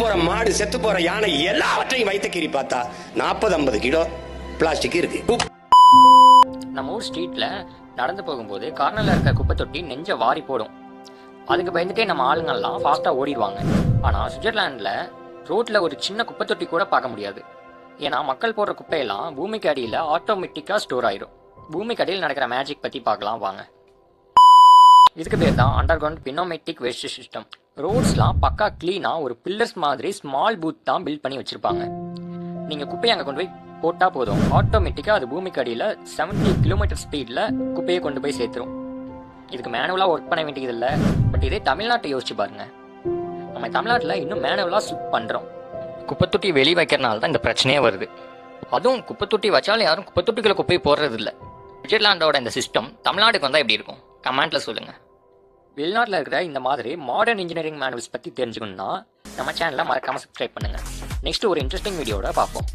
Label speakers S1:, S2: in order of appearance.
S1: போற மாடு, செத்து போற யானை எல்லாவற்றையும் வைத்த கீறி பார்த்தா 40-50 கிலோ பிளாஸ்டிக் இருக்கு.
S2: நம்ம ஊர் ஸ்ட்ரீட்ல நடந்து போகும்போது கார்னர்ல இருக்க குப்பை தொட்டி நெஞ்ச வாரி போடும். அதுக்கு பயந்துட்டே நம்ம ஆளுங்கள்லாம் ஃபாஸ்டா ஓடிடுவாங்க. ஆனா சுவிட்சர்லாந்துல ரோட்ல ஒரு சின்ன குப்பை தொட்டி கூட பார்க்க முடியாது. ஏன்னா மக்கள் போடுற குப்பையெல்லாம் பூமிக்கு அடியில் ஆட்டோமேட்டிக்கா ஸ்டோர் ஆயிடும். பூமிக்கு அடியில் நடக்கிற மேஜிக் பத்தி பார்க்கலாம் வாங்க. இதுக்கு பேர் தான் அண்டர் கிரவுண்ட் பினோமேட்டிக் வேஸ்ட் சிஸ்டம். ரோட்ஸ்லாம் பக்கா கிளீனா ஒரு பில்லர்ஸ் மாதிரி ஸ்மால் பூத் தான் பில்ட் பண்ணி வச்சிருப்பாங்க. நீங்க குப்பையை அங்கே கொண்டு போய் போட்டா போதும், ஆட்டோமேட்டிக்கா அது பூமிக்கு அடியில் 70 கிலோமீட்டர் ஸ்பீட்ல குப்பையை கொண்டு போய் சேர்த்துரும். இதுக்கு மேனுவலா ஒர்க் பண்ண வேண்டியது இல்லை. பட் இதே தமிழ்நாட்டை யோசிச்சு பாருங்க. நம்ம தமிழ்நாட்டில் இன்னும் மேனுவலா ஸ்லிப் பண்றோம். குப்பை தொட்டி வெளியே வைக்கிறனால தான் இந்த பிரச்சனையே வருது. அதுவும் குப்பை தொட்டி வச்சாலும் யாரும் குப்பை தொட்டிக்குள்ள குப்பையை போடுறது இல்லை. சுவிட்சர்லாண்டோட இந்த சிஸ்டம் தமிழ்நாட்டுக்கு வந்தால் எப்படி இருக்கும்? கமெண்ட்ல சொல்லுங்க. வெளிநாட்டில் இருக்கிற இந்த மாதிரி மாடர்ன் இன்ஜினியரிங் மேனுவல்ஸ் பற்றி தெரிஞ்சுக்கணும்னா நம்ம சேனலை மறக்காம சப்ஸ்கிரைப் பண்ணுங்க. நெக்ஸ்ட் ஒரு இன்ட்ரெஸ்டிங் வீடியோட பார்ப்போம்.